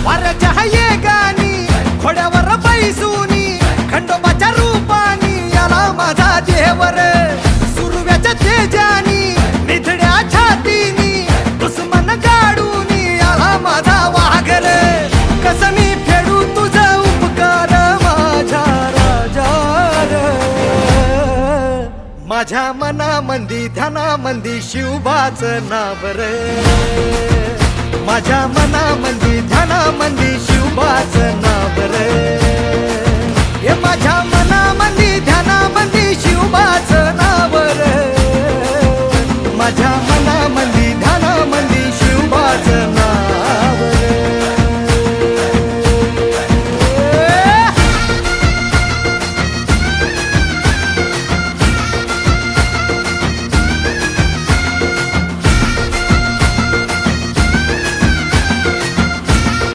वाऱ्याच्या ये गाणी घोड्यावर बैसूनी खंडोबाच्या रूपानी याला माझा देवर सुरव्याच्या तेजानी निधड्या छातीनी दुश्मन गाडूनी याला माझा वाघर कसं मी फेडू तुझा उपकार माझ्या राजा माझ्या मनामंदी ध्यानामंदी शिवबाचं नाव रे माझ्या मनामंदी ध्यान